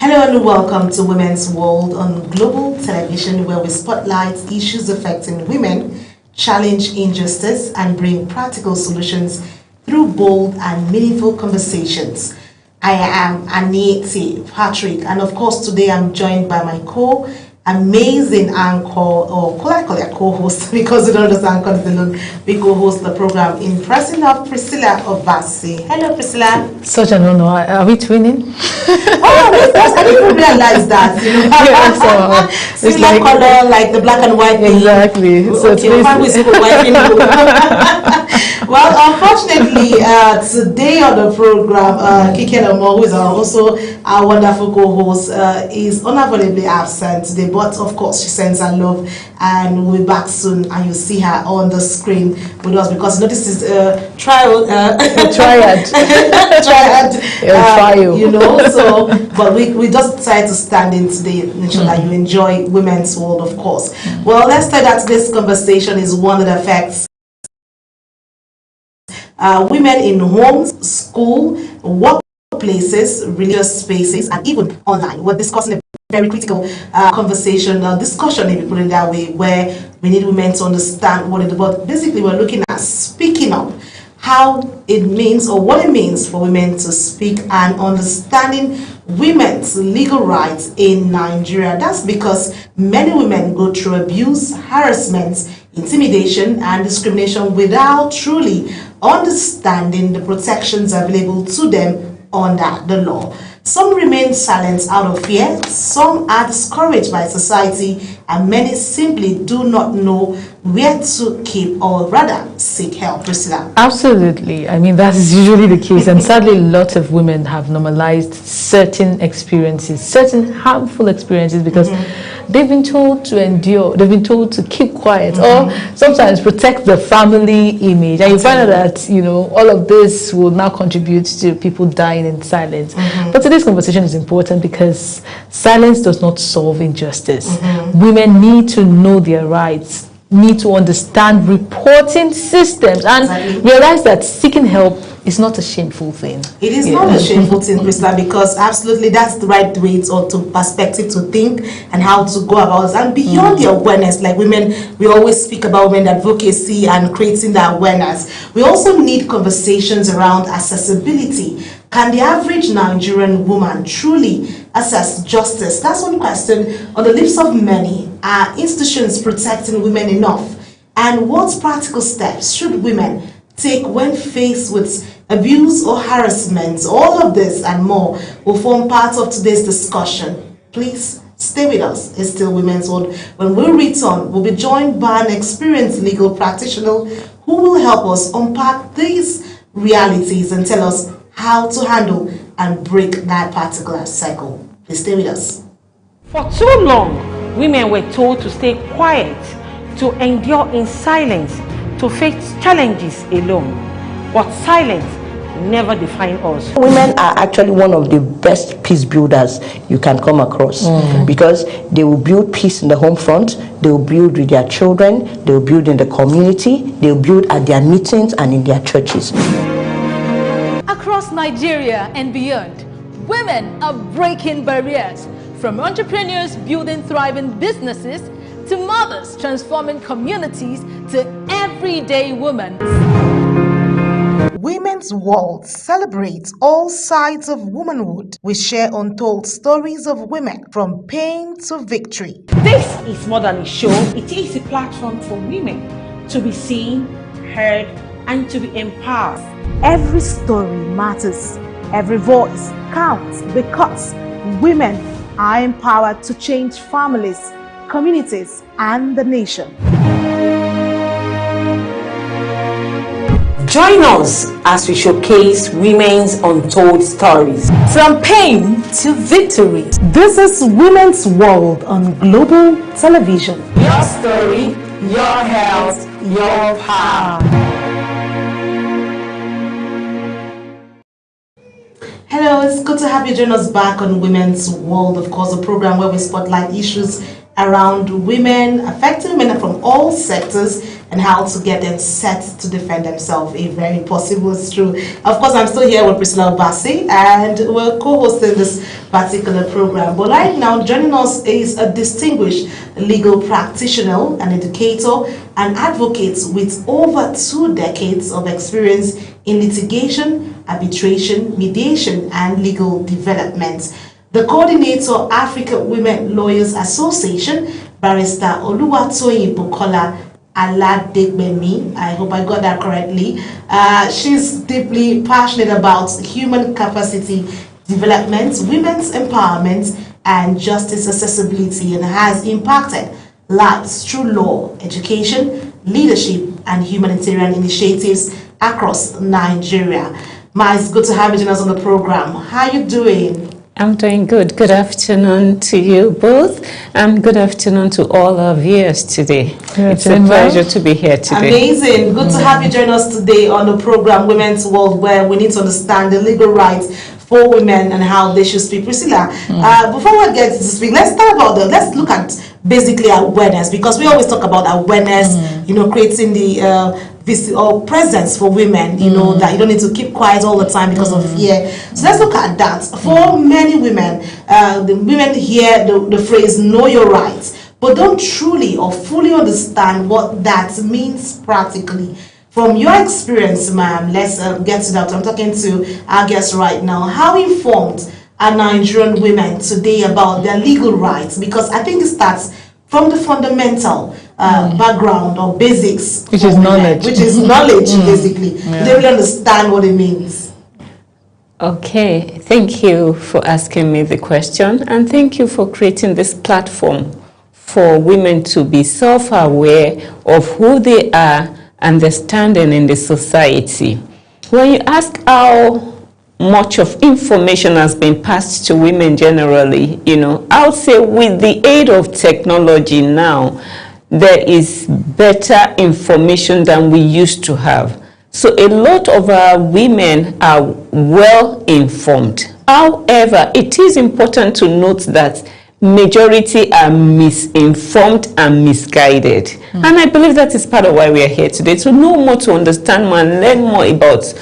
Hello and welcome to Women's World on Global Television, where we spotlight issues affecting women, challenge injustice, and bring practical solutions through bold and meaningful conversations. I am Anita Patrick, and of course today I'm joined by my amazing anchor, or co-host, because we don't just anchor alone. We co-host the program in person of Priscilla Obasi. Hello, Priscilla. Such an honor. Are we twinning? I didn't realize that. It's like color, like the black and white thing. Exactly. So okay, well, unfortunately, today on the program, Kike Lomo, who is also our wonderful co-host, is unavoidably absent today. But of course, she sends her love, and we'll be back soon. And you'll see her on the screen with us, because this is a trial, triad. trial. You know. So, but we just decided to stand in today, ensure that you enjoy Women's World, of course. Well, let's say that this conversation is one that affects women in homes, school, workplaces, religious spaces, and even online. We're discussing a very critical discussion, if you put it that way, where we need women to understand what it is. But basically, we're looking at speaking up, how it means or what it means for women to speak, and understanding women's legal rights in Nigeria. That's because many women go through abuse, harassment, intimidation, and discrimination without truly understanding the protections available to them under the law. Some remain silent out of fear, some are discouraged by society, and many simply do not know where to keep or rather seek help. Priscilla. Absolutely. I mean, that is usually the case, and sadly, lots of women have normalized certain experiences, certain harmful experiences, because they've been told to endure, they've been told to keep quiet, or sometimes protect the family image. And you find out that, all of this will now contribute to people dying in silence. But today's conversation is important because silence does not solve injustice. Women need to know their rights, need to understand reporting systems, and realize that seeking help is not a shameful thing. It is not a shameful thing, Priscilla, because absolutely that's the right way to perspective to think and how to go about it. And beyond the awareness, like women, we always speak about women advocacy and creating the awareness. We also need conversations around accessibility. Can the average Nigerian woman truly access justice? That's one question on the lips of many. Are institutions protecting women enough? And what practical steps should women take when faced with abuse or harassment? All of this and more will form part of today's discussion. Please stay with us. It's still Women's World. When we return, we'll be joined by an experienced legal practitioner who will help us unpack these realities and tell us how to handle and break that particular cycle. Please stay with us. For too long, women were told to stay quiet, to endure in silence, to face challenges alone. But silence never defined us. Women are actually one of the best peace builders you can come across, because they will build peace in the home front, they will build with their children, they will build in the community, they will build at their meetings and in their churches. Across Nigeria and beyond, women are breaking barriers, from entrepreneurs building thriving businesses to mothers transforming communities to everyday women. Women's World celebrates all sides of womanhood. We share untold stories of women from pain to victory. This is more than a show, it is a platform for women to be seen, heard, and to be empowered. Every story matters, every voice counts, because women are empowered to change families, communities, and the nation. Join us as we showcase women's untold stories. From pain to victory. This is Women's World on Global Television. Your story, your health, your power. Hello, it's good to have you join us back on Women's World, of course, a program where we spotlight issues around women, affecting women from all sectors, and how to get them set to defend themselves if very possible. It's true. Of course, I'm still here with Priscilla Obasi, and we're co-hosting this particular program. But right now, joining us is a distinguished legal practitioner, an educator, and advocate with over 2 decades of experience in litigation, arbitration, mediation, and legal development. The coordinator, Africa Women Lawyers Association, Barrister Oluwatoyin Bukola Aladegbemi, I hope I got that correctly. She's deeply passionate about human capacity development, women's empowerment, and justice accessibility, and has impacted lives through law, education, leadership, and humanitarian initiatives across Nigeria. Ma, it's good to have you join us on the program. How are you doing? I'm doing good. Good afternoon to you both, and good afternoon to all our viewers today. It's a pleasure to be here today. Amazing. Good to have you join us today on the program Women's World, where we need to understand the legal rights for women and how they should speak. Priscilla, before we get to speak, let's look at basically awareness, because we always talk about awareness, creating the presence for women, that you don't need to keep quiet all the time because of fear. So let's look at that. For many women, the women hear the phrase "know your rights," but don't truly or fully understand what that means practically. From your experience, ma'am, let's get to that. I'm talking to our guest right now. How informed are Nigerian women today about their legal rights? Because I think it starts from the fundamental background or basics, which is knowledge. Which is knowledge, basically. They really understand what it means. Okay, thank you for asking me the question, and thank you for creating this platform for women to be self-aware of who they are and their standing in the society. When you ask how much of information has been passed to women generally, I would say with the aid of technology now, there is better information than we used to have. So a lot of our women are well informed. However, it is important to note that majority are misinformed and misguided. And I believe that is part of why we are here today, to know more, to understand more, and learn more about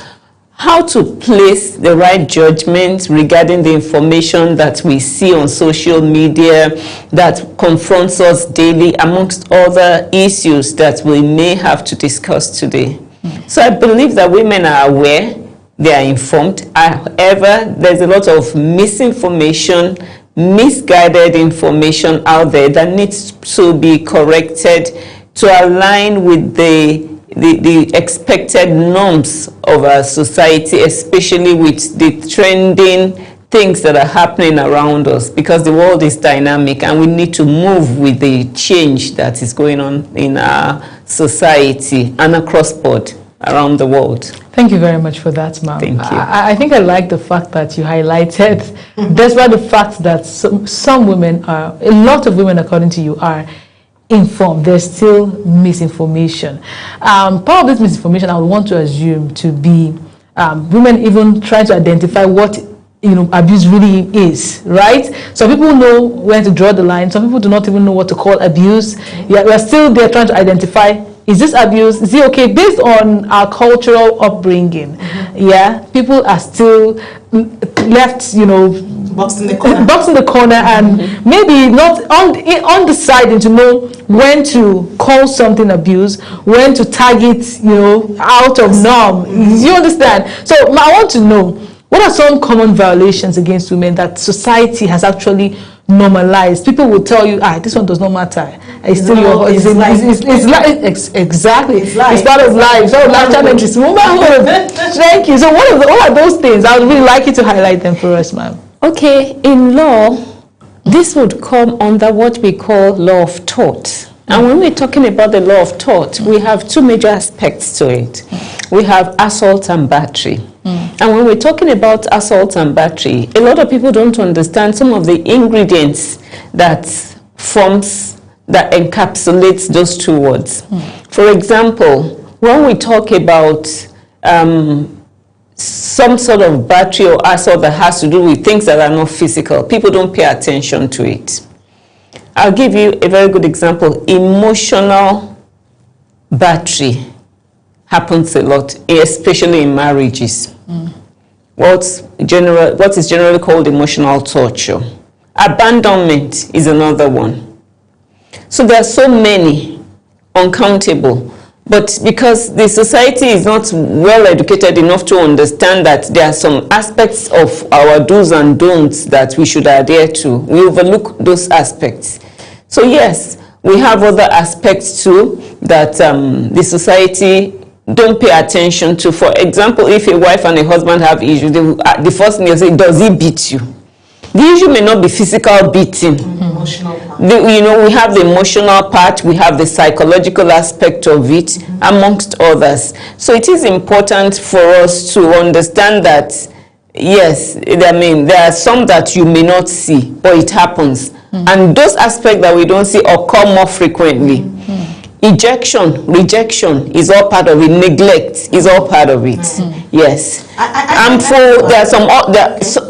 how to place the right judgment regarding the information that we see on social media that confronts us daily, amongst other issues that we may have to discuss today. So I believe that women are aware, they are informed. However, there's a lot of misinformation, misguided information out there that needs to be corrected to align with the expected norms of our society, especially with the trending things that are happening around us, because the world is dynamic and we need to move with the change that is going on in our society and across board around the world. Thank you very much for that, ma'am. Thank you. I think I like the fact that you highlighted, despite the fact that some women are, a lot of women, according to you, are informed, there's still misinformation. Part of this misinformation I would want to assume to be women even trying to identify what abuse really is, right? Some people know when to draw the line, some people do not even know what to call abuse. Yeah, we're still there trying to identify, is this abuse? Is it okay? Based on our cultural upbringing, people are still left, Boxed in the corner, and maybe not undecided to know when to call something abuse, when to tag it, out of norm. You understand? So I want to know, what are some common violations against women that society has actually normalized? People will tell you, this one does not matter. It's still it's life. Exactly. It's part of life. So life challenges, womanhood. Thank you. So what are those things? I would really like you to highlight them for us, ma'am. Okay, in law, this would come under what we call law of tort. And when we're talking about the law of tort, we have 2 major aspects to it. We have assault and battery. And when we're talking about assault and battery, a lot of people don't understand some of the ingredients that encapsulates those 2 words. For example, when we talk about some sort of battery or assault that has to do with things that are not physical, people don't pay attention to it. I'll give you a very good example: emotional battery happens a lot, especially in marriages. What is generally called emotional torture. Abandonment is another one. So there are so many, uncountable. But because the society is not well educated enough to understand that there are some aspects of our do's and don'ts that we should adhere to, we overlook those aspects. So yes, we have other aspects too that the society don't pay attention to. For example, if a wife and a husband have issues, the first thing they say, does he beat you? The issue may not be physical beating. Emotional part. We have the emotional part, we have the psychological aspect of it, amongst others. So it is important for us to understand that, yes, there are some that you may not see, but it happens. And those aspects that we don't see occur more frequently. Ejection, rejection is all part of it. Neglect is all part of it. Yes.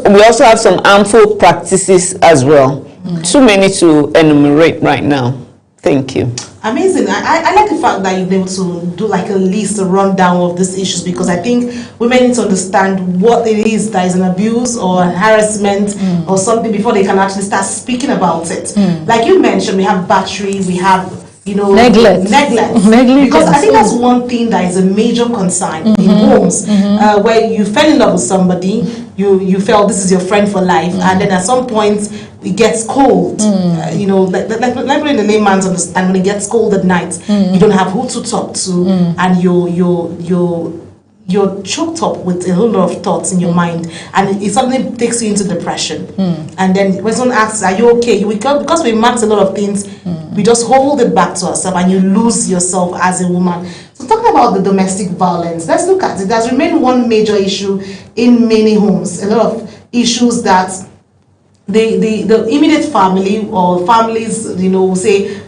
We also have some harmful practices as well. Too many to enumerate right now. Thank you. Amazing. I like the fact that you've been able to do like a list, a rundown of these issues, because I think women need to understand what it is that is an abuse or harassment or something before they can actually start speaking about it. Like you mentioned, we have battery, we have neglect. Because I think that's one thing that is a major concern in homes, where you fell in love with somebody, you felt this is your friend for life, and then at some point it gets cold. Like in the layman's understand, when it gets cold at night, you don't have who to talk to, and you're choked up with a whole lot of thoughts in your mind, and it suddenly takes you into depression. And then when someone asks, are you okay? Because we max a lot of things, we just hold it back to ourselves, and you lose yourself as a woman. So talking about the domestic violence, let's look at it. It has remained one major issue in many homes. A lot of issues that the immediate family or families, say,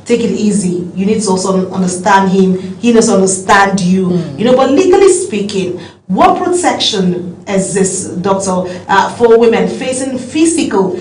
take it easy. You need to also understand him. He needs to understand you. But legally speaking, what protection exists, doctor, for women facing physical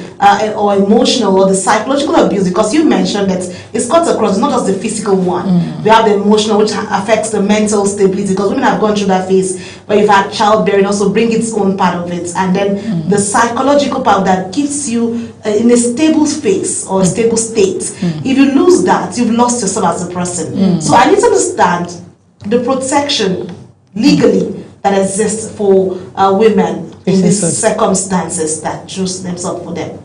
or emotional or the psychological abuse? Because you mentioned that it's cut across, it's not just the physical one. We have the emotional, which affects the mental stability, because women have gone through that phase where you've had childbearing, also bring its own part of it, and then the psychological part that keeps you in a stable space or a stable state. If you lose that, you've lost yourself as a person. So I need to understand the protection legally that exists for women in these circumstances that choose themselves for them.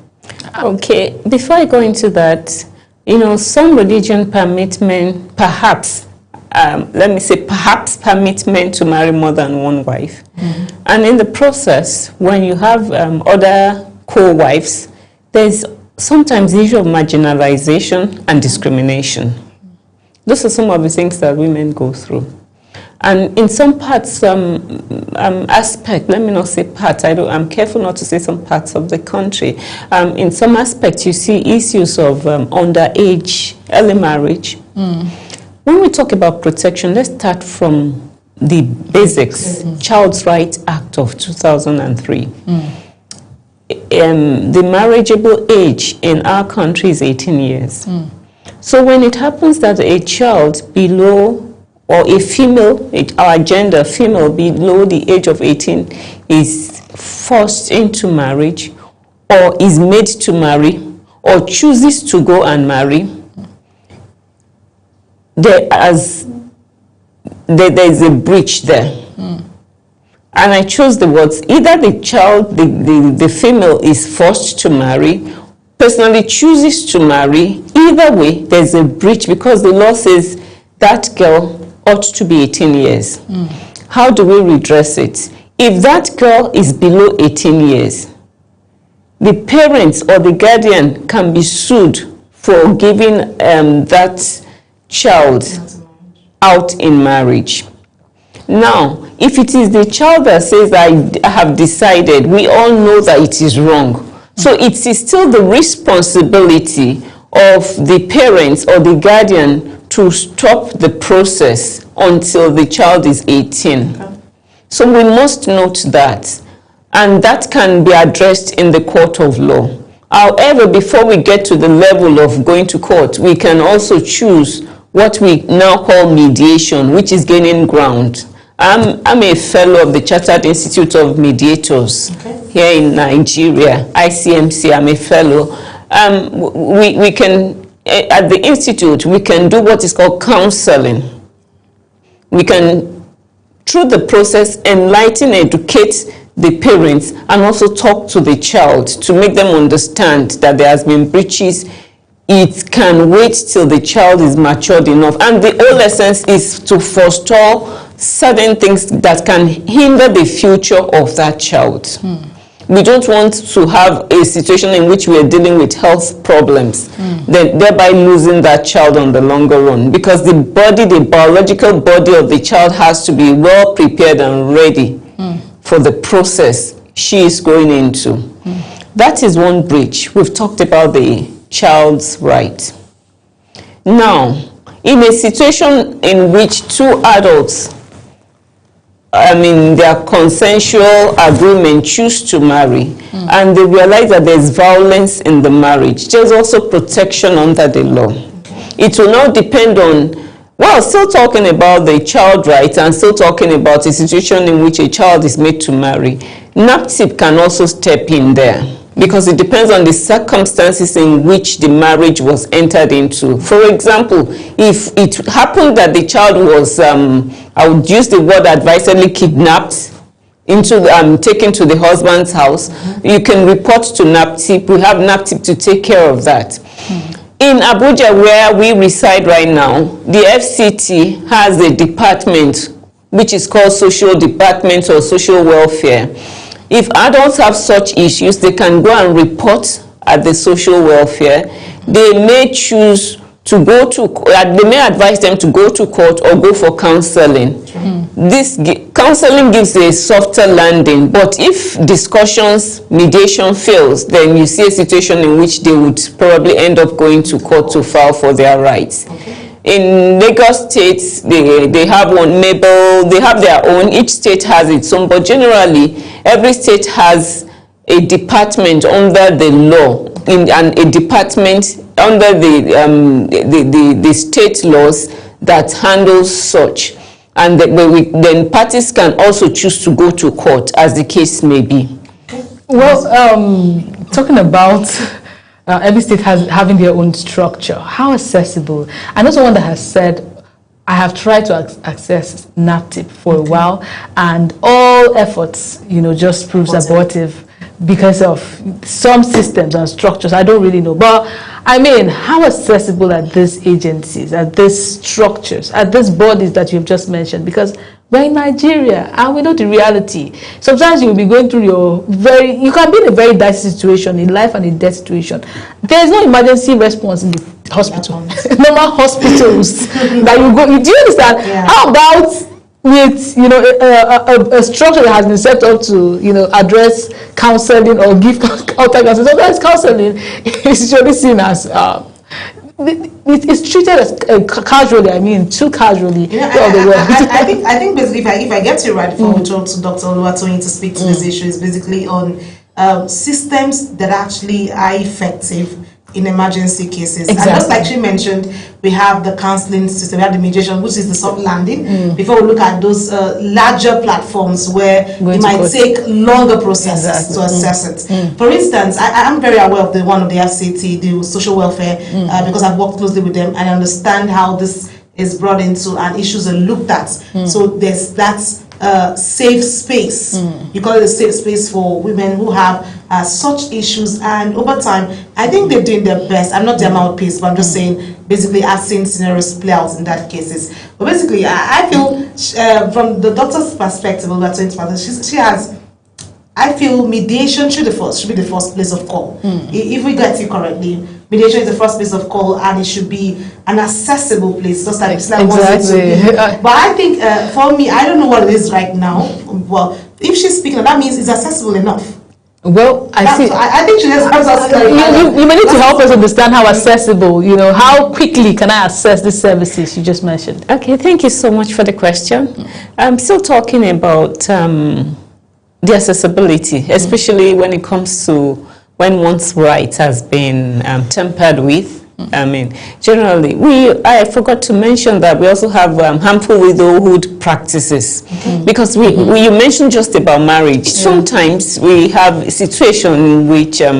Okay, before I go into that, some religion permit men, perhaps permit men to marry more than one wife. And in the process, when you have other co-wives, there's sometimes the issue of marginalization and discrimination. Those are some of the things that women go through. And in some parts, aspect, let me not say parts, I'm careful not to say some parts of the country. In some aspects, you see issues of underage, early marriage. When we talk about protection, let's start from the basics. Child's Rights Act of 2003. The marriageable age in our country is 18 years. So when it happens that a child below, or a female, our gender, female below the age of 18 is forced into marriage, or is made to marry, or chooses to go and marry, there is a breach there. And I chose the words, either the child, the female is forced to marry, personally chooses to marry. Either way, there's a breach, because the law says that girl ought to be 18 years. How do we redress it? If that girl is below 18 years, the parents or the guardian can be sued for giving that child out in marriage. Now, if it is the child that says, I have decided, we all know that it is wrong. So it is still the responsibility of the parents or the guardian to stop the process until the child is 18. Okay. So we must note that, and that can be addressed in the court of law. However, before we get to the level of going to court, we can also choose what we now call mediation, which is gaining ground. I'm a fellow of the Chartered Institute of Mediators here in Nigeria, ICMC. I'm a fellow. We can, at the Institute, we can do what is called counseling. We can, through the process, enlighten, educate the parents, and also talk to the child to make them understand that there has been breaches. It can wait till the child is matured enough. And the whole essence is to forestall certain things that can hinder the future of that child. We don't want to have a situation in which we are dealing with health problems, then thereby losing that child on the longer run. Because the body, the biological body of the child has to be well prepared and ready for the process she is going into. That is one breach. We've talked about the child's right. Now, in a situation in which two adults, their consensual agreement, choose to marry, and they realize that there's violence in the marriage, there's also protection under the law. It will now depend on, well, still talking about the child rights and still talking about a situation in which a child is made to marry. NAPTIP can also step in there, because it depends on the circumstances in which the marriage was entered into. For example, if it happened that the child was, I would use the word advisedly, kidnapped, taken to the husband's house, you can report to NAPTIP. We have NAPTIP to take care of that. In Abuja, where we reside right now, the FCT has a department which is called Social Department or Social Welfare. If adults have such issues, they can go and report at the social welfare. They may choose to go to, they may advise them to go to court or go for counseling. This counseling gives a softer landing, but if discussions, mediation fails, then you see a situation in which they would probably end up going to court to file for their rights. In Lagos State, they have one, Mabel, they have their own, each state has its own, but generally, every state has a department under the law, and a department under the state laws that handles such. And then parties can also choose to go to court, as the case may be. Well, talking about every state having their own structure, how accessible? I know someone that has said, I have tried to access NAPTIP for a while, and all efforts, just proves abortive because of some systems and structures. I don't really know. But, how accessible are these agencies, are these structures, are these bodies that you've just mentioned? Because we're in Nigeria, and we know the reality. Sometimes you will be going through you can be in a very dicey situation, in life and in death situation. There's no emergency response in the hospital, normal hospitals that you go. Do you understand? Yeah. How about with a structure that has been set up to address counseling or give alter counseling? Sometimes counseling is usually seen as it's treated as casually. Too casually. I think basically, if I get you right, before we talk to Dr. Oluwatoyin to speak to this issue, is basically on systems that actually are effective in emergency cases. Exactly. And just like she mentioned, we have the counseling system, we have the mediation, which is the soft landing, before we look at those larger platforms where it might take longer processes to assess it. For instance, I'm very aware of one of the FCT, the social welfare, because I've worked closely with them and I understand how this is brought into and issues are looked at. So there's that safe space. You call it a safe space for women who have such issues, and over time, I think they're doing their best. I'm not their mouthpiece, but I'm just saying, basically, I've seen scenarios play out in that cases. But basically, I feel from the doctor's perspective, she has. I feel mediation should be the first place of call. If we get it correctly, mediation is the first place of call, and it should be an accessible place, just like Islam wants it to be. But I think, for me, I don't know what it is right now. Well, if she's speaking, that means it's accessible enough. Well, I think she has us. You may need to help us understand how accessible, how quickly can I access the services you just mentioned? Okay, thank you so much for the question. I'm still talking about the accessibility, especially when it comes to when one's rights has been tampered with I mean, generally, I forgot to mention that we also have harmful widowhood practices. Because you mentioned just about marriage. Sometimes we have a situation in which a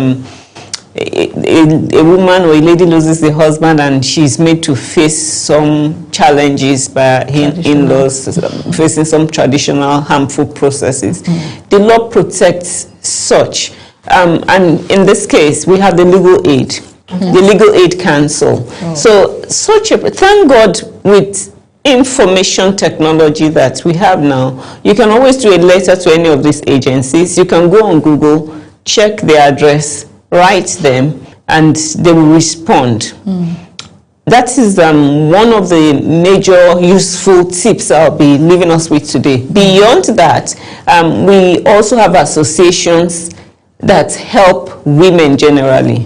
woman or a lady loses the husband and she's made to face some challenges by in-laws, facing some traditional harmful processes. The law protects such. And in this case, we have the legal aid. The Legal Aid Council. So thank God with information technology that we have now, you can always do a letter to any of these agencies. You can go on Google, check their address, write them, and they will respond. That is one of the major useful tips I'll be leaving us with today. Beyond that, we also have associations that help women generally.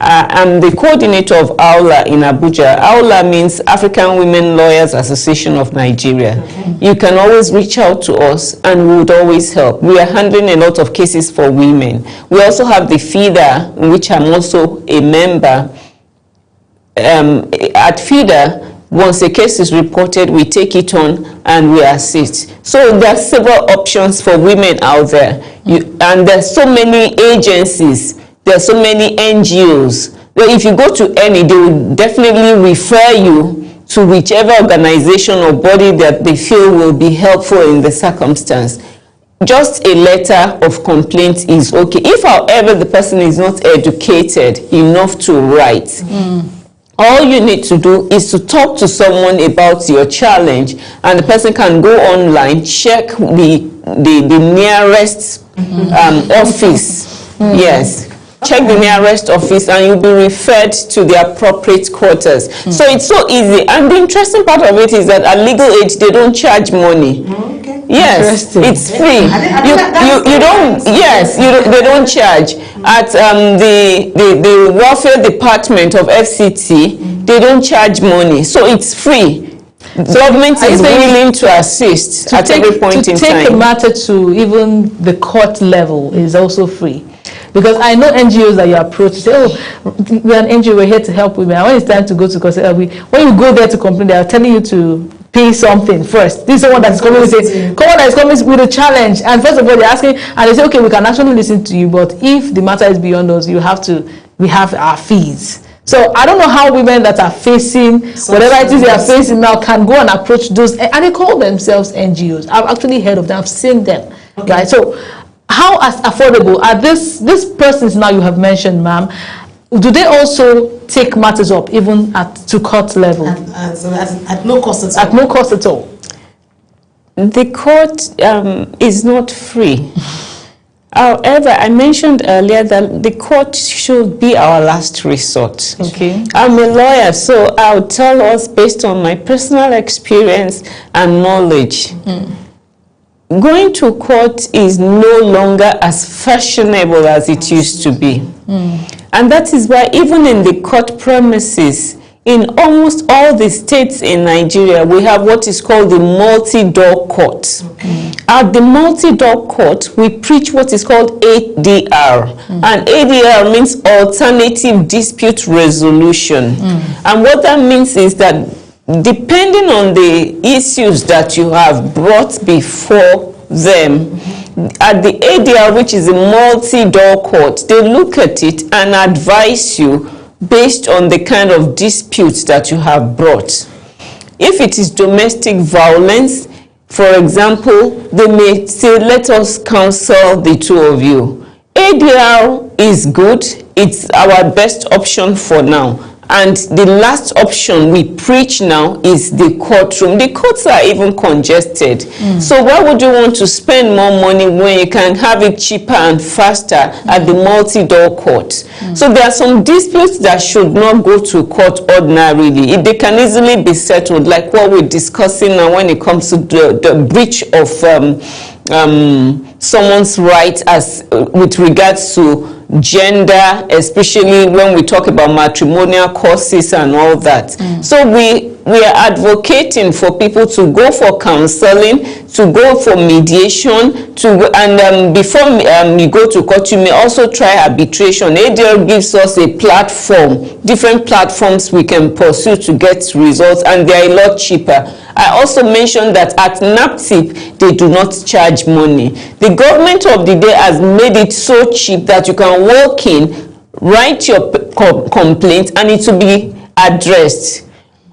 I'm the coordinator of AULA in Abuja. AULA means African Women Lawyers Association of Nigeria. You can always reach out to us and we would always help. We are handling a lot of cases for women. We also have the FIDA, in which I'm also a member. At FIDA, once a case is reported, we take it on and we assist. So there are several options for women out there. And there's so many agencies, there's so many NGOs. If you go to any, they will definitely refer you to whichever organization or body that they feel will be helpful in the circumstance. Just a letter of complaint is okay. If, however, the person is not educated enough to write, all you need to do is to talk to someone about your challenge, and the person can go online, check the nearest office. Yes. Check the nearest office and you'll be referred to the appropriate quarters. So it's so easy. And the interesting part of it is that at Legal Aid, they don't charge money. Yes, it's free. They don't charge. At the welfare department of FCT, they don't charge money. So it's free. Government is willing to assist at every point in time. To take the matter to even the court level is also free. Because I know NGOs that you approach, say, oh, we're an NGO, we're here to help women. And when it's time to go to court, when you go there to complain, they are telling you to pay something first. This is someone that's coming with a challenge. And first of all, they're asking, and they say, okay, we can actually listen to you, but if the matter is beyond us, we have our fees. So I don't know how women that are facing whatever it is they are facing now can go and approach those, and they call themselves NGOs. I've actually heard of them, I've seen them, right? So how affordable are these persons now you have mentioned, ma'am? Do they also take matters up even to court level? At no cost at all. At no cost at all. The court is not free. However, I mentioned earlier that the court should be our last resort. Okay. I'm a lawyer, so I'll tell us based on my personal experience and knowledge. Going to court is no longer as fashionable as it used to be. And that is why even in the court premises, in almost all the states in Nigeria, we have what is called the multi-door court. At the multi-door court, we preach what is called ADR. And ADR means Alternative Dispute Resolution. And what that means is that depending on the issues that you have brought before them, at the ADR, which is a multi-door court, they look at it and advise you based on the kind of disputes that you have brought. If it is domestic violence, for example, they may say, let us counsel the two of you. ADR is good. It's our best option for now. And the last option we preach now is the courtroom. The courts are even congested. So why would you want to spend more money when you can have it cheaper and faster at the multi-door court? So there are some disputes that should not go to court ordinarily. They can easily be settled, like what we're discussing now when it comes to the breach of someone's right as with regards to gender, especially when we talk about matrimonial courses and all that. So we are advocating for people to go for counseling, to go for mediation, and before you go to court, you may also try arbitration. ADL gives us a platform, different platforms we can pursue to get results, and they are a lot cheaper. I also mentioned that at NAPTIP, they do not charge money. The government of the day has made it so cheap that you can walk in, write your complaint, and it will be addressed.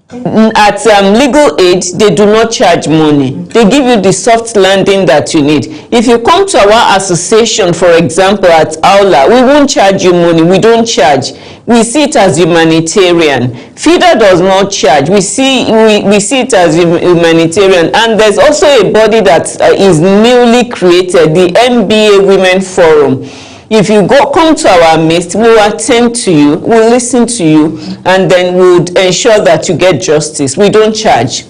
At legal aid, they do not charge money. They give you the soft landing that you need. If you come to our association, for example, at Aula, we won't charge you money. We don't charge. We see it as humanitarian. FIDA does not charge. We see it as humanitarian. And there's also a body that is newly created, the MBA Women Forum. If you come to our midst, we'll attend to you, we'll listen to you, and then we'll ensure that you get justice. We don't charge.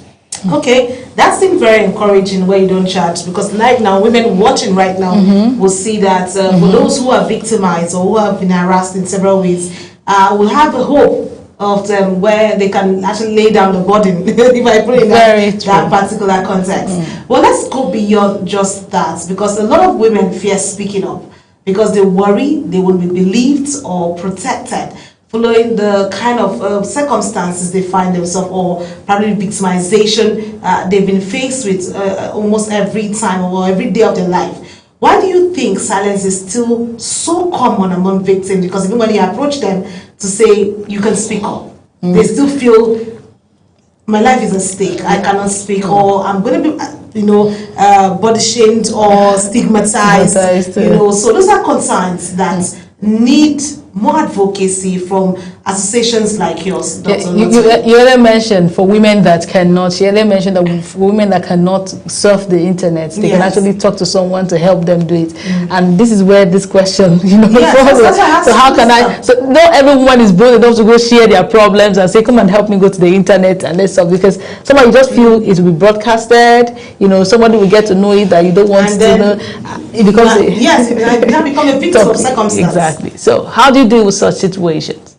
Okay, that seems very encouraging where you don't charge, because right now, women watching right now will see that for those who are victimized or who have been harassed in several ways, will have a hope of them where they can actually lay down the burden, if I put it in that particular context. Well, let's go beyond just that, because a lot of women fear speaking up, because they worry they will be believed or protected following the kind of circumstances they find themselves, or probably victimization they've been faced with almost every time or every day of their life. Why do you think silence is still so common among victims? Because even when you approach them to say you can speak up, they still feel my life is at stake, I cannot speak, or I'm going to be body shamed or stigmatized, so those are concerns that need more advocacy from associations like yours, Dr. You earlier mentioned for women that cannot, you earlier mentioned that for women that cannot surf the internet, they can actually talk to someone to help them do it. And this is where this question, so how can so not every woman is bold enough to go share their problems and say, come and help me go to the internet and let's solve, because somebody just feel it will be broadcasted, somebody will get to know it that you don't want to know. It becomes you become a victim of circumstance. Exactly. So how do you deal with such situations?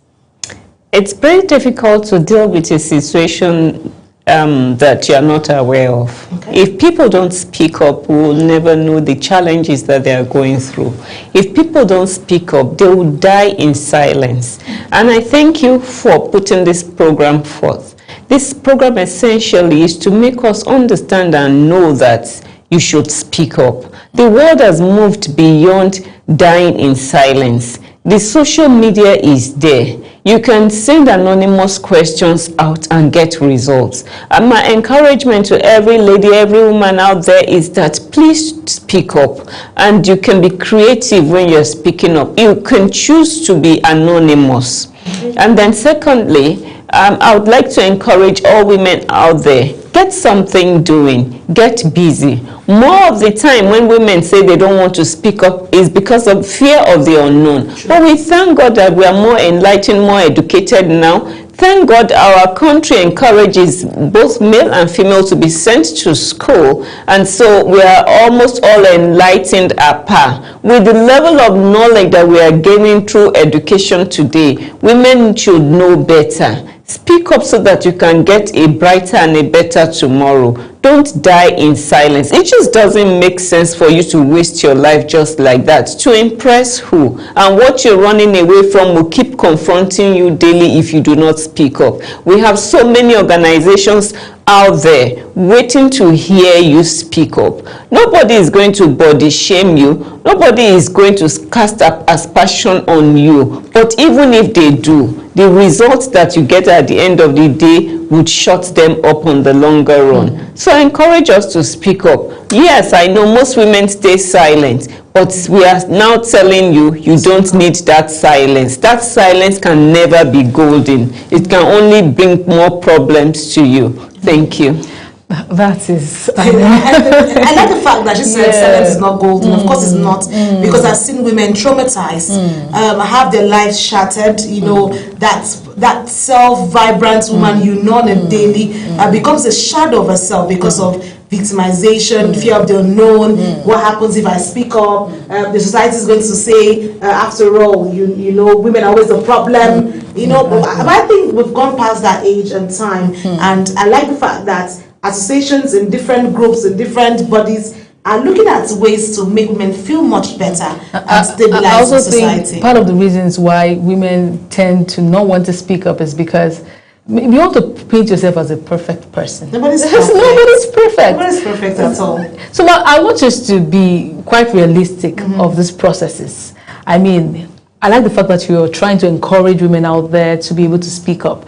It's very difficult to deal with a situation that you're not aware of. Okay. If people don't speak up, we will never know the challenges that they are going through. If people don't speak up, they will die in silence. And I thank you for putting this program forth. This program essentially is to make us understand and know that you should speak up. The world has moved beyond dying in silence. The social media is there. You can send anonymous questions out and get results. And my encouragement to every lady, every woman out there is that please speak up. And you can be creative when you're speaking up. You can choose to be anonymous. And then secondly, I would like to encourage all women out there, get something doing, get busy. More of the time when women say they don't want to speak up is because of fear of the unknown. Sure. But we thank God that we are more enlightened, more educated now. Thank God our country encourages both male and female to be sent to school, and so we are almost all enlightened at par. With the level of knowledge that we are gaining through education today, women should know better. Speak up so that you can get a brighter and a better tomorrow. Don't die in silence. It just doesn't make sense for you to waste your life just like that. To impress who? And what you're running away from will keep confronting you daily if you do not speak up. We have so many organizations out there waiting to hear you speak up. Nobody is going to body shame you. Nobody is going to cast aspersion on you. But even if they do, the results that you get at the end of the day would shut them up on the longer run. So I encourage us to speak up. Yes, I know most women stay silent, but we are now telling you, you don't need that silence. That silence can never be golden. It can only bring more problems to you. Thank you. That is... I like the fact that she said silence is not golden. Of course it's not, because I've seen women traumatized, have their lives shattered, that self-vibrant woman you know on a daily becomes a shadow of herself because of victimization, fear of the unknown. What happens if I speak up? The society is going to say, after all, you know, women are always the problem. You know, but I think we've gone past that age and time, and I like the fact that associations in different groups, in different bodies, are looking at ways to make women feel much better and stabilize I also society. think part of the reasons why women tend to not want to speak up is because you want to paint yourself as a perfect person. Nobody's perfect. Nobody's perfect. Nobody's perfect at all. So I want us to be quite realistic of these processes. I mean, I like the fact that you're trying to encourage women out there to be able to speak up.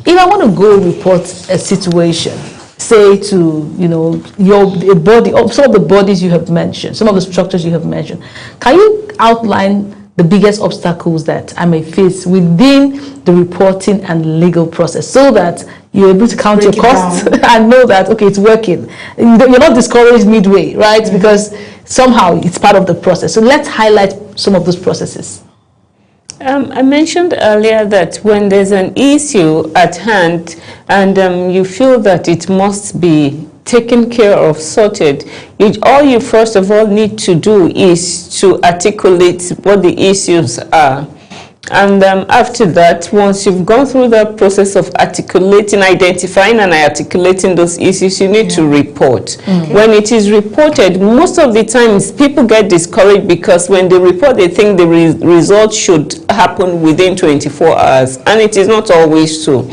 If I want to go report a situation, say to, you know, a body, or some of the bodies you have mentioned, some of the structures you have mentioned, can you outline the biggest obstacles that I may face within the reporting and legal process, so that you're able to count Break your it costs and know that, okay, it's working. You're not discouraged midway, right? Because somehow it's part of the process. So let's highlight some of those processes. I mentioned earlier that when there's an issue at hand and you feel that it must be taken care of, sorted, all you first of all need to do is to articulate what the issues are. And after that, once you've gone through the process of articulating, identifying and articulating those issues, you need to report. When it is reported, most of the times people get discouraged because when they report, they think the result should happen within 24 hours. And it is not always so.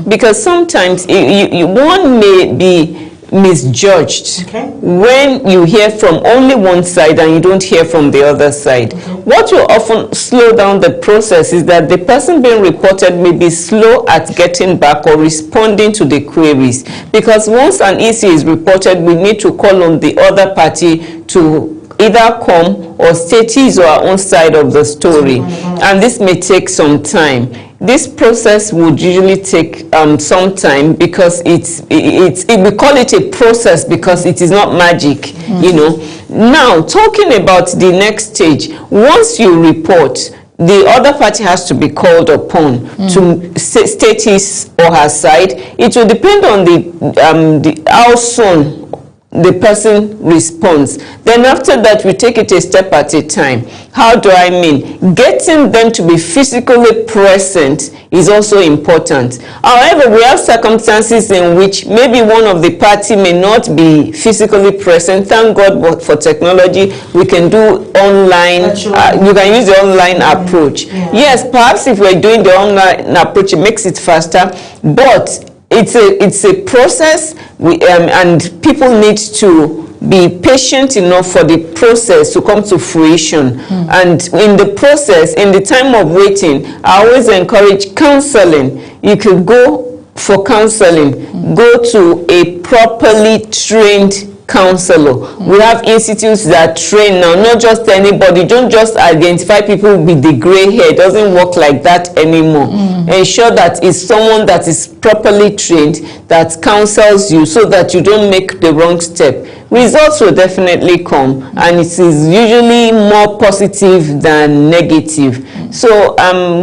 Because sometimes one may be misjudged when you hear from only one side and you don't hear from the other side. What will often slow down the process is that the person being reported may be slow at getting back or responding to the queries, because once an issue is reported, we need to call on the other party to either come or state his or her own side of the story, and this may take some time. This process would usually take some time because we call it a process because it is not magic, you know. Now, talking about the next stage, once you report, the other party has to be called upon to state his or her side. It will depend on the how soon the person responds. Then after that, we take it a step at a time. How do I mean? Getting them to be physically present is also important. However, we have circumstances in which maybe one of the party may not be physically present. Thank God for technology. We can do online. You can use the online approach. Yes, perhaps if we're doing the online approach, it makes it faster, but it's a process, and people need to be patient enough for the process to come to fruition. And in the process, in the time of waiting, I always encourage counseling. You could go for counseling, go to a properly trained counselor. We have institutes that train now, not just anybody. Don't just identify people with the gray hair. It doesn't work like that anymore. Ensure that it's someone that is properly trained that counsels you so that you don't make the wrong step. Results will definitely come, and it is usually more positive than negative. So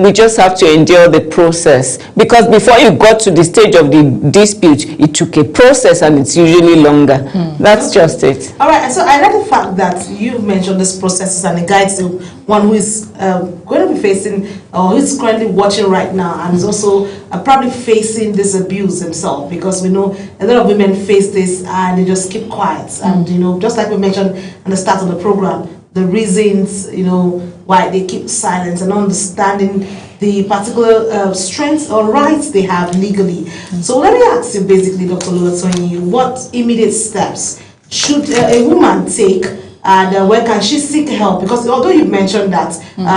we just have to endure the process, because before you got to the stage of the dispute, it took a process, and it's usually longer. That's just it. All right, so I like the fact that you mentioned this processes and it guides the one who is going to be facing, or who is currently watching right now, and is also probably facing this abuse himself, because we know a lot of women face this and they just keep quiet. And you know, just like we mentioned at the start of the program, the reasons, you know, why they keep silent, and understanding the particular strengths or rights they have legally. So let me ask you basically, Dr. Oluwatoyin, what immediate steps should a woman take, and where can she seek help? Because although you mentioned that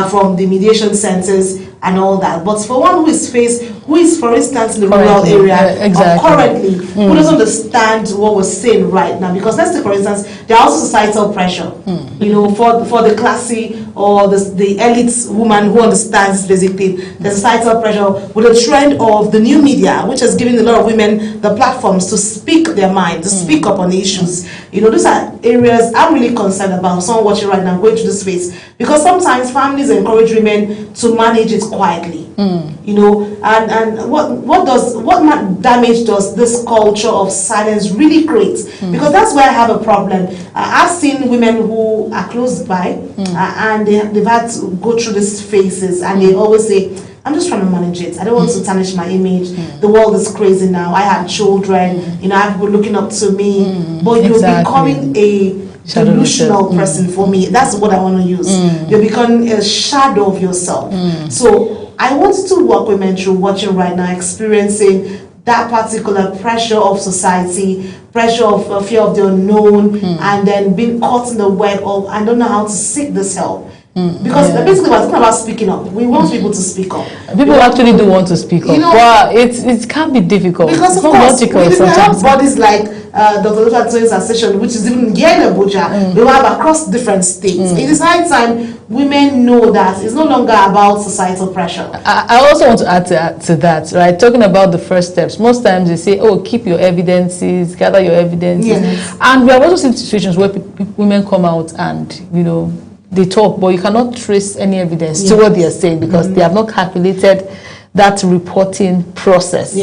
from the mediation centers and all that, but for one who is for instance in the rural area, currently, who doesn't understand what we're saying right now, because let's say for instance, there are also societal pressure, you know, for the classy or the elite woman who understands basically the societal pressure with the trend of the new media, which has given a lot of women the platforms to speak their mind, to speak up on the issues. You know, those are areas I'm really concerned about. Someone watching right now going through this phase, because sometimes families encourage women to manage it quietly. You know, and what damage does this culture of silence really create? Because that's where I have a problem. I've seen women who are close by and they've had to go through these phases, and they always say, I'm just trying to manage it. I don't want to tarnish my image. The world is crazy now. I have children. You know, I have people looking up to me. But you're becoming a delusional person for me. That's what I want to use. You're becoming a shadow of yourself. So I want to walk women through watching right now, experiencing that particular pressure of society, pressure of fear of the unknown, and then being caught in the web of I don't know how to seek this help. Because basically we're talking about speaking up. We want people to speak up. People actually do want to speak up. But it can be difficult. Because it's of not course, logical we sometimes. have bodies like Dr. Oluwatoyin's association, which is even here in Abuja. We have across different states. It is high time women know that it's no longer about societal pressure. I also want to add to that, right? Talking about the first steps. Most times they say, oh, keep your evidences, gather your evidences. Yes. And we have also seen situations where women come out and, you know, they talk, but you cannot trace any evidence to what they are saying because they have not calculated that reporting process.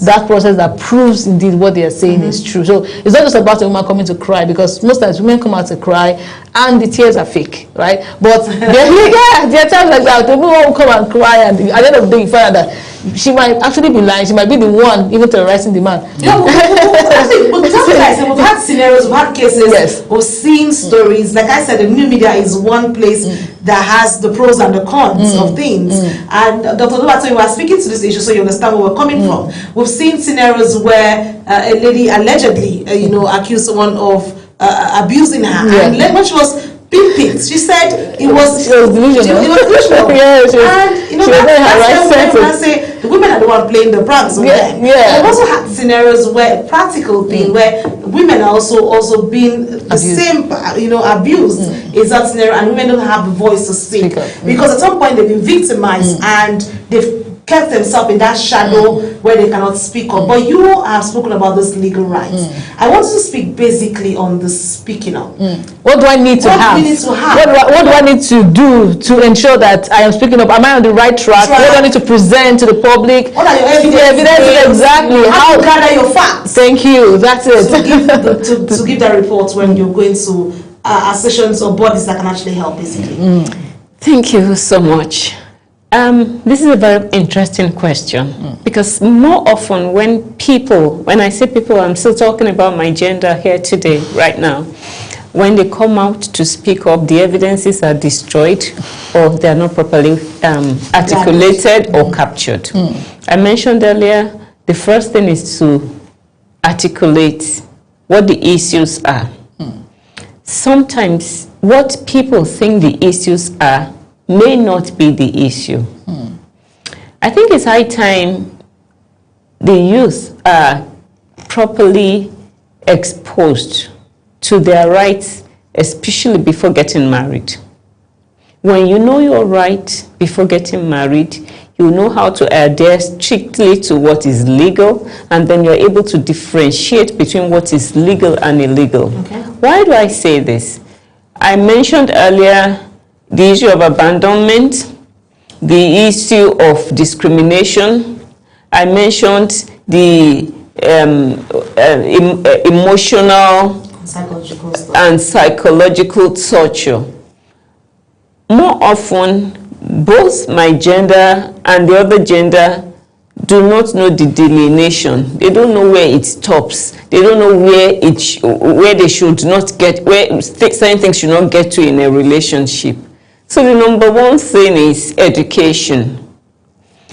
That process that proves indeed what they are saying is true. So it's not just about a woman coming to cry, because most times women come out to cry and the tears are fake, right? But there are times like that. The woman will come and cry, and at the end of the day you find out that she might actually be lying. She might be the one even terrorizing the man. No, but sometimes we've had scenarios, we've had cases, we've seen stories. Like I said, the new media is one place that has the pros and the cons of things. And Dr. Oluwatoyin was speaking to this issue, so you understand where we're coming from. We've seen scenarios where a lady allegedly, accused someone of abusing her, and when she was being picked, she said it was delusional. And the women are the one playing the pranks on them. We've also had scenarios where practical thing where women are also being the same, abused is that scenario, and women don't have the voice to speak because at some point they've been victimized and they've kept themselves in that shadow where they cannot speak up. But you have spoken about this legal rights. I want to speak basically on the speaking up. What do I need to have? What do I need to do to ensure that I am speaking up? Am I on the right track? What do I need to present to the public? What are your evidence? Exactly. How to gather your facts? Thank you. That's it. To give that report when you're going to associations or bodies that can actually help, basically. Thank you so much. This is a very interesting question because more often when I say people, I'm still talking about my gender here today, right now. When they come out to speak up, the evidences are destroyed or they are not properly articulated or captured. I mentioned earlier, the first thing is to articulate what the issues are. Sometimes what people think the issues are may not be the issue. I think it's high time the youth are properly exposed to their rights, especially before getting married. When you know your right before getting married, you know how to adhere strictly to what is legal, and then you're able to differentiate between what is legal and illegal. Why do I say this? I mentioned earlier the issue of abandonment, the issue of discrimination. I mentioned the emotional and psychological torture. More often, both my gender and the other gender do not know the delineation. They don't know where it stops. They don't know where they should not get, where certain things should not get to in a relationship. So the number one thing is education.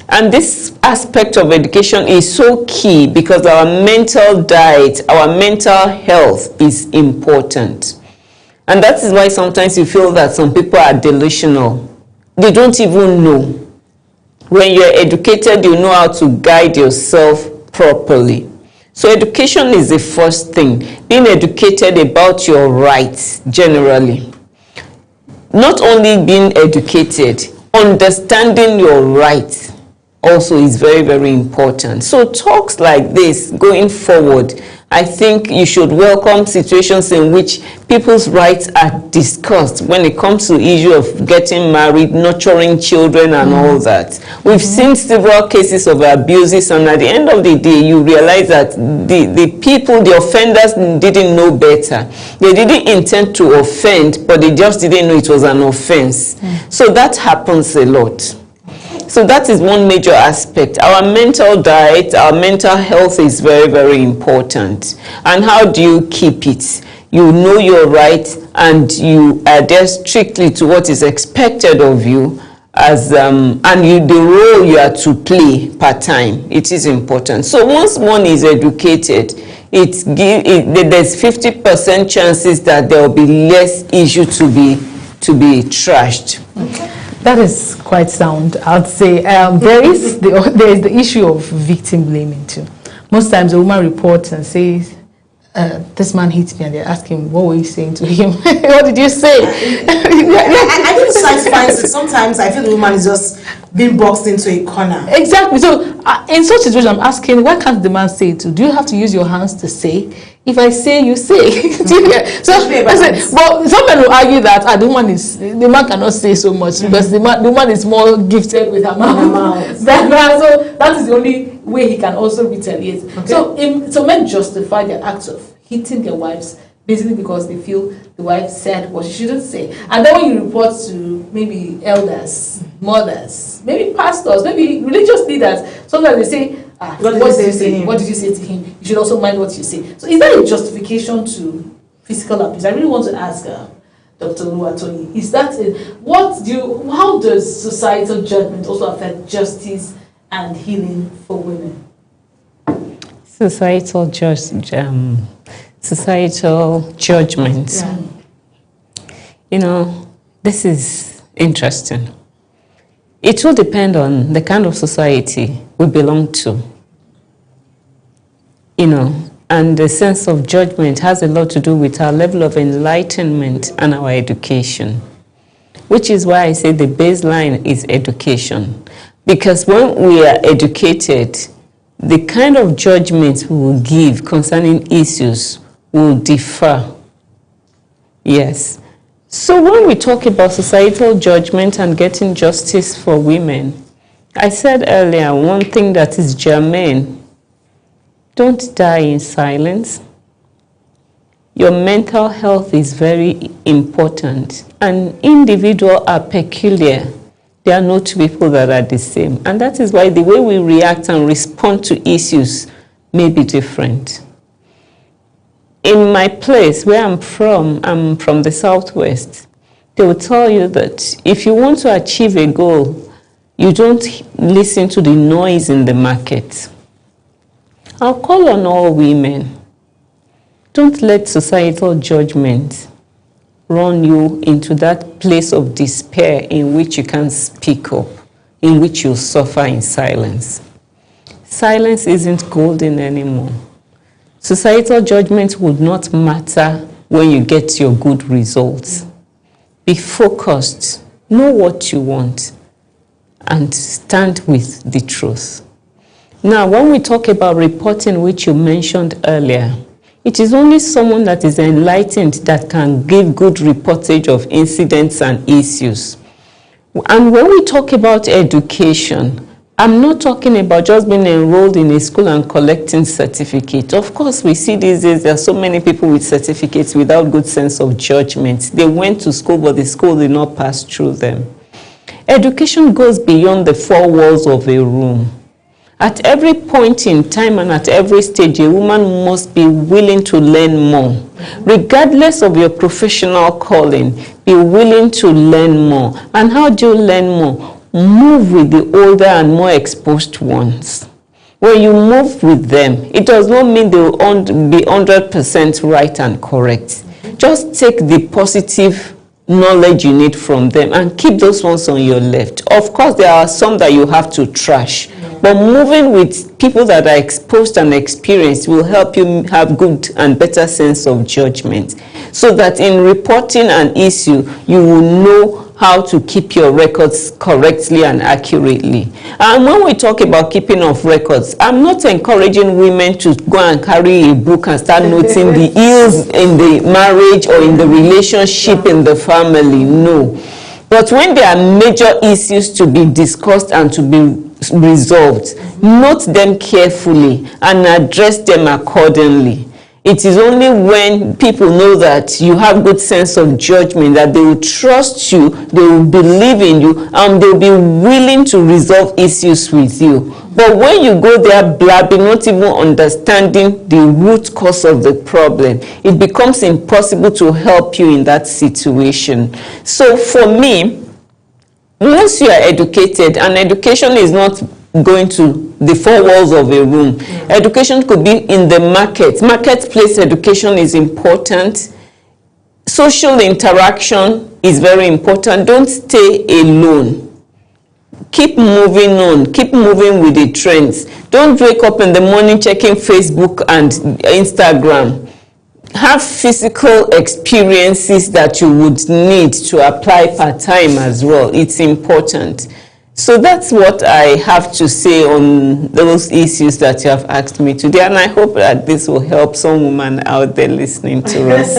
And this aspect of education is so key because our mental diet, our mental health is important. And that is why sometimes you feel that some people are delusional. They don't even know. When you're educated, you know how to guide yourself properly. So education is the first thing. Being educated about your rights generally. Not only being educated, understanding your rights also is very, very important. So talks like this going forward I think you should welcome situations in which people's rights are discussed when it comes to issue of getting married, nurturing children and all that. We've seen several cases of abuses, and at the end of the day, you realize that the people, the offenders didn't know better. They didn't intend to offend, but they just didn't know it was an offense. So that happens a lot. So that is one major aspect. Our mental diet, our mental health is very, very important. And how do you keep it? You know your rights and you adhere strictly to what is expected of you as the role you are to play part time. It is important. So once one is educated, there's 50% chances that there will be less issue to be trashed. Okay. That is quite sound, I'd say. There is the issue of victim blaming too. Most times a woman reports and says, this man hit me, and they're asking, what were you saying to him? What did you say? I think society finds it. Sometimes I feel the woman is just being boxed into a corner. Exactly. So in such situation, I'm asking, why can't the man say it too? Do you have to use your hands to say? If I say, you say. Do you get? So, but some men will argue that the man cannot say so much because the woman is more gifted with her mouth. So that is the only way he can also retaliate. Okay. So men justify their acts of hitting their wives basically because they feel the wife said what she shouldn't say. And then when you report to maybe elders, mothers, maybe pastors, maybe religious leaders, sometimes they say, what did you say to him? You should also mind what you say. So is that a justification to physical abuse? I really want to ask Dr. Oluwatoyin, is that how does societal judgment also affect justice and healing for women? Societal judgment. Yeah. You know, this is interesting. It will depend on the kind of society we belong to. You know, and the sense of judgment has a lot to do with our level of enlightenment and our education, which is why I say the baseline is education. Because when we are educated, the kind of judgments we will give concerning issues will differ. Yes. So when we talk about societal judgment and getting justice for women, I said earlier, one thing that is germane, don't die in silence. Your mental health is very important, and individuals are peculiar. There are no two people that are the same, and that is why the way we react and respond to issues may be different. In my place, where I'm from the Southwest, they will tell you that if you want to achieve a goal, you don't listen to the noise in the market. I'll call on all women. Don't let societal judgment run you into that place of despair in which you can't speak up, in which you suffer in silence. Silence isn't golden anymore. Societal judgment would not matter when you get your good results. Be focused, know what you want, and stand with the truth. Now, when we talk about reporting, which you mentioned earlier, it is only someone that is enlightened that can give good reportage of incidents and issues. And when we talk about education, I'm not talking about just being enrolled in a school and collecting certificates. Of course, we see these days there are so many people with certificates without good sense of judgment. They went to school, but the school did not pass through them. Education goes beyond the four walls of a room. At every point in time and at every stage, a woman must be willing to learn more. Regardless of your professional calling, be willing to learn more. And how do you learn more? Move with the older and more exposed ones. When you move with them, it does not mean they will be 100% right and correct. Just take the positive knowledge you need from them and keep those ones on your left. Of course, there are some that you have to trash. But moving with people that are exposed and experienced will help you have good and better sense of judgment. so that in reporting an issue, you will know how to keep your records correctly and accurately. And when we talk about keeping of records, I'm not encouraging women to go and carry a book and start noting the ills in the marriage or in the relationship in the family. No. But when there are major issues to be discussed and to be resolved, note them carefully and address them accordingly. It is only when people know that you have good sense of judgment that they will trust you, they will believe in you, and they will be willing to resolve issues with you. But when you go there blabbing, not even understanding the root cause of the problem, it becomes impossible to help you in that situation. So for me, once you are educated, and education is not going to the four walls of a room. Education could be in the market. Marketplace education is important. Social interaction is very important. Don't stay alone. Keep moving on. Keep moving with the trends. Don't wake up in the morning checking Facebook and Instagram. Have physical experiences that you would need to apply part-time as well. It's important. So that's what I have to say on those issues that you have asked me today, and I hope that this will help some woman out there listening to us.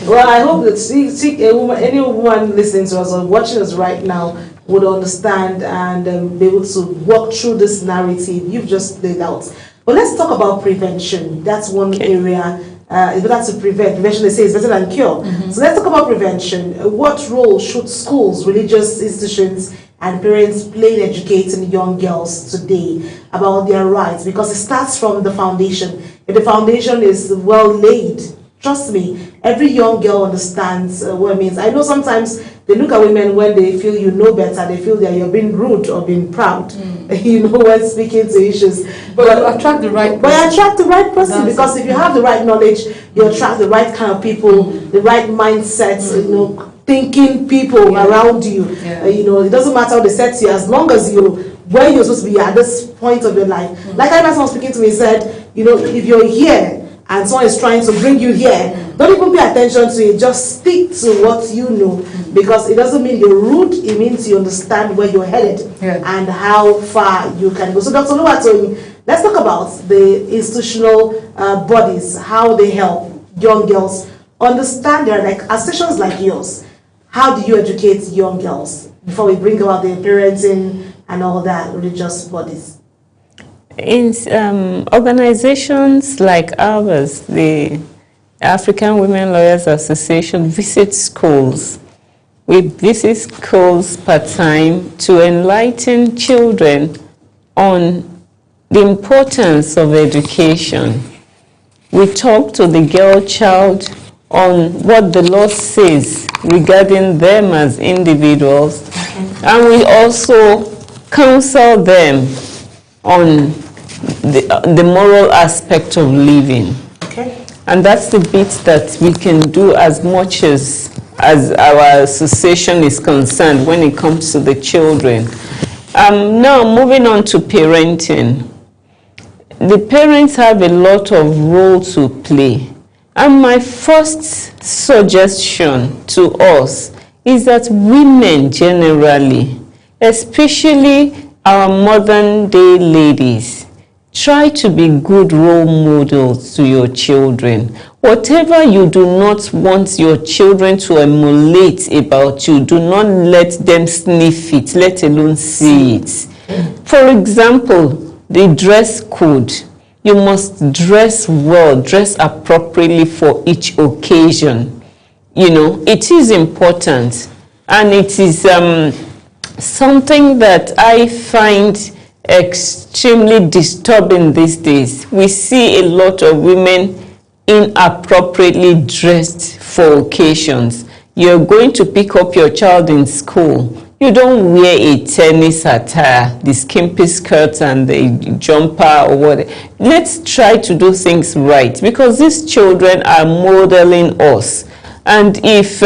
Well, I hope that any woman listening to us or watching us right now would understand and be able to walk through this narrative you've just laid out. But let's talk about prevention. That's one area. It's better to prevent. Prevention, they say, is better than cure. So let's talk about prevention. What role should schools, religious institutions, and parents play in educating young girls today about their rights? Because it starts from the foundation. If the foundation is well laid, trust me, every young girl understands what it means. I know sometimes they look at women when they feel you know better, they feel that you're being rude or being proud, you know, when speaking to issues. But you attract the right person. But you attract the right person, because if you have the right knowledge, you attract the right kind of people, the right mindsets, you know, thinking people around you. You know, it doesn't matter how they set you, as long as you where you're supposed to be at this point of your life. Like I was speaking to me, said, you know, if you're here and someone is trying to bring you here, don't even pay attention to it. Just stick to what you know, because it doesn't mean you're rude. It means you understand where you're headed and how far you can go. So, Dr. Oluwatoyin, let's talk about the institutional bodies, how they help young girls understand their, like associations like yours. How do you educate young girls before we bring about the parenting and all that religious bodies? In organizations like ours, the African Women Lawyers Association visits schools. We visit schools part-time to enlighten children on the importance of education. We talk to the girl child on what the law says regarding them as individuals, and we also counsel them on the moral aspect of living. And that's the bit that we can do as much as our association is concerned when it comes to the children. Now moving on to parenting. The parents have a lot of role to play. And my first suggestion to us is that women generally, especially our modern day ladies, try to be good role models to your children. Whatever you do not want your children to emulate about you, do not let them sniff it, let alone see it. For example, the dress code. You must dress well, dress appropriately for each occasion. You know, it is important, and it is something that I find extremely disturbing these days. We see a lot of women inappropriately dressed for occasions. You're going to pick up your child in school. You don't wear a tennis attire, the skimpy skirt and the jumper or whatever. Let's try to do things right, because these children are modeling us. And if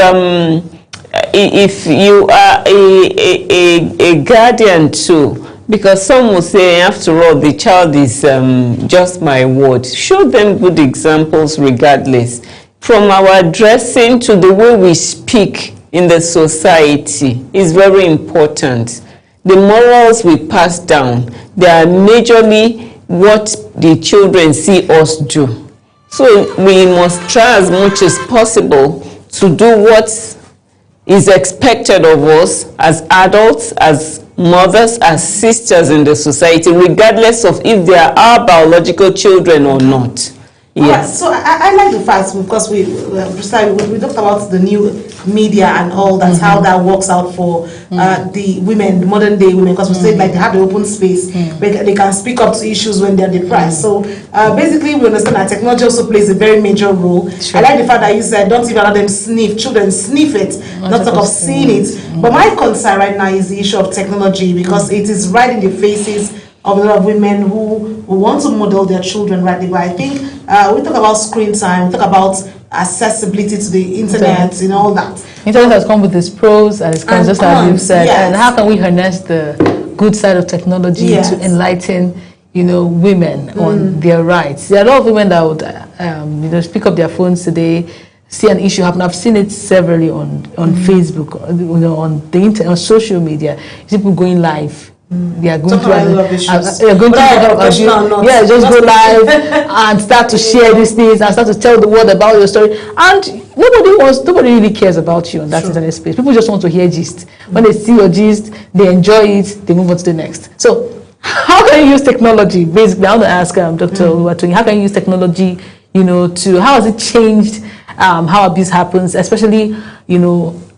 you are a guardian too, because some will say, after all, the child is just my ward. Show them good examples regardless. from our dressing to the way we speak in the society is very important. The morals we pass down, they are majorly what the children see us do. So we must try as much as possible to do what is expected of us as adults, as mothers, as sisters in the society, regardless of if they are our biological children or not. Yes. So I like the fact, because we talked about the new media and all that, how that works out for the women, the modern day women, because we said like they have the open space where they can speak up to issues when they're depressed. So basically we understand that technology also plays a very major role. Sure. I like the fact that you said don't even allow them sniff, children sniff it, not talk of seeing it. But my concern right now is the issue of technology, because it is right in the faces of a lot of women who want to model their children rightly. But I think we talk about screen time, we talk about accessibility to the internet, and all that. Internet has come with its pros and its cons, just as you've said. Yes. And how can we harness the good side of technology to enlighten, women on their rights? There are a lot of women that would, pick up their phones today, see an issue happen. I've seen it severally on Facebook, on the internet, on social media. People going live. They are going just go live and start to share these things and start to tell the world about your story. And nobody really cares about you on that internet space. People just want to hear gist. When they see your gist, they enjoy it, they move on to the next. So how can you use technology? Basically, I want to ask Dr. Oluwatoyin, how can you use technology, how has it changed how abuse happens, especially,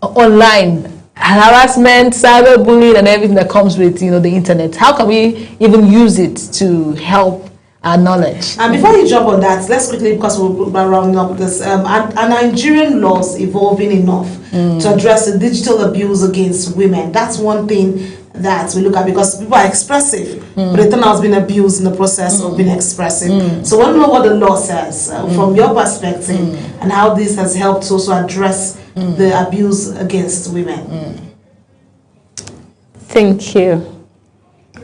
online? Harassment, cyberbullying, and everything that comes with the internet. How can we even use it to help our knowledge? And before you jump on that, let's quickly, because we're rounding up this, are Nigerian laws evolving enough to address the digital abuse against women? That's one thing that we look at, because people are expressive, but they turn out being abused in the process of being expressive. So I want to know what the law says from your perspective, and how this has helped to also address the abuse against women. Thank you.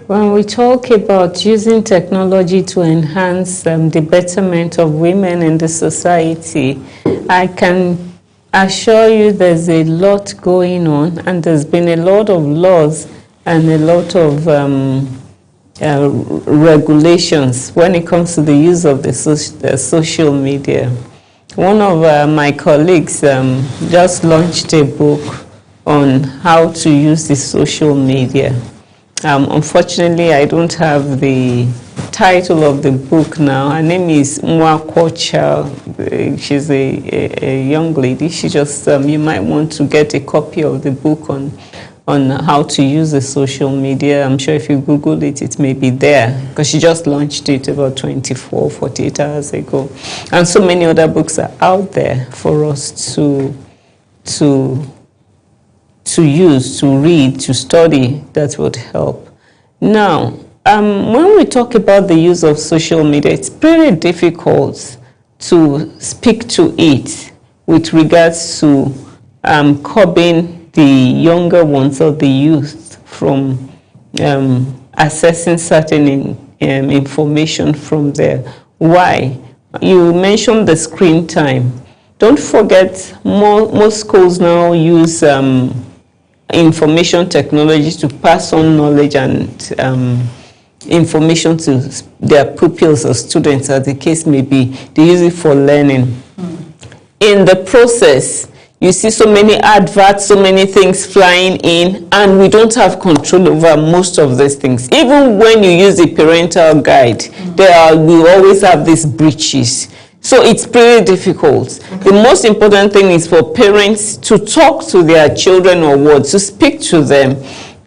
When we talk about using technology to enhance the betterment of women in the society, I can assure you there's a lot going on, and there's been a lot of laws and a lot of regulations when it comes to the use of the social media. One of my colleagues just launched a book on how to use the social media. Unfortunately, I don't have the title of the book now. Her name is Mwakwocha. She's a young lady. She just, you might want to get a copy of the book on how to use the social media. I'm sure if you Google it, it may be there, because she just launched it about 48 hours ago. And so many other books are out there for us to use, to read, to study, that would help. Now, when we talk about the use of social media, it's pretty difficult to speak to it with regards to curbing the younger ones or the youth from accessing certain information from there. Why? You mentioned the screen time. Don't forget, most schools now use information technology to pass on knowledge and information to their pupils or students, as the case may be. They use it for learning. In the process, you see so many adverts, so many things flying in, and we don't have control over most of these things. Even when you use the parental guide, we always have these breaches. So it's pretty difficult. The most important thing is for parents to talk to their children or what, to speak to them,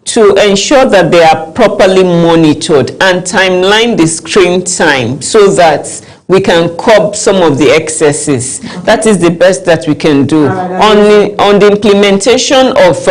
to ensure that they are properly monitored and timeline the screen time so that we can curb some of the excesses. That is the best that we can do. On the implementation of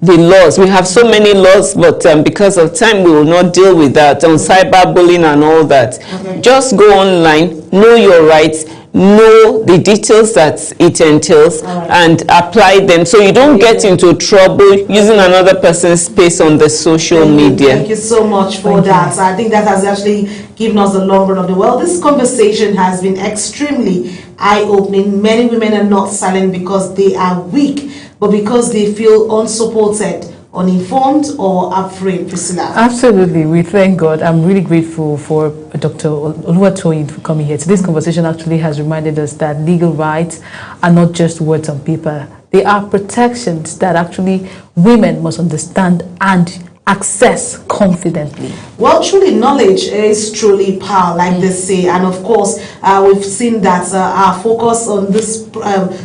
the laws, we have so many laws, but because of time, we will not deal with that, on cyberbullying and all that. Just go online, know your rights, know the details that it entails and apply them, so you don't get into trouble using another person's space on the social media. Thank you so much for that. I think that has actually given us the long run of the world. This conversation has been extremely eye-opening. Many women are not silent because they are weak, but because they feel unsupported, uninformed, or afraid. Priscilla. Absolutely, we thank God. I'm really grateful for Dr. Oluwatoyin for coming here. Today's conversation actually has reminded us that legal rights are not just words on paper. They are protections that actually women must understand and access confidently. Well, truly, knowledge is truly power, like they say. And of course, we've seen that our focus on this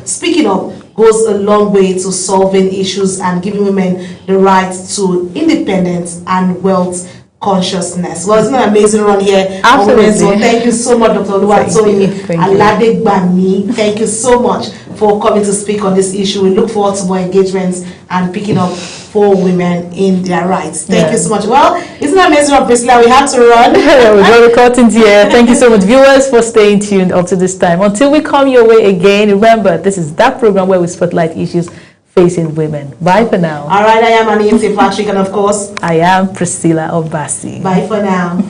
speaking up goes a long way to solving issues and giving women the right to independence and wealth consciousness. Well, it's an amazing run here. Absolutely. So thank you so much, Dr. Oluwatoyin Aladegbami. Thank you so much for coming to speak on this issue. We look forward to more engagements and picking up for women in their rights. Thank you so much. Well, isn't it amazing, Priscilla? We have to run. We're drawing curtains here. Thank you so much, viewers, for staying tuned up to this time. Until we come your way again, remember, this is that program where we spotlight issues facing women. Bye for now. All right, I am Annie Patrick, and of course, I am Priscilla Obasi. Bye for now.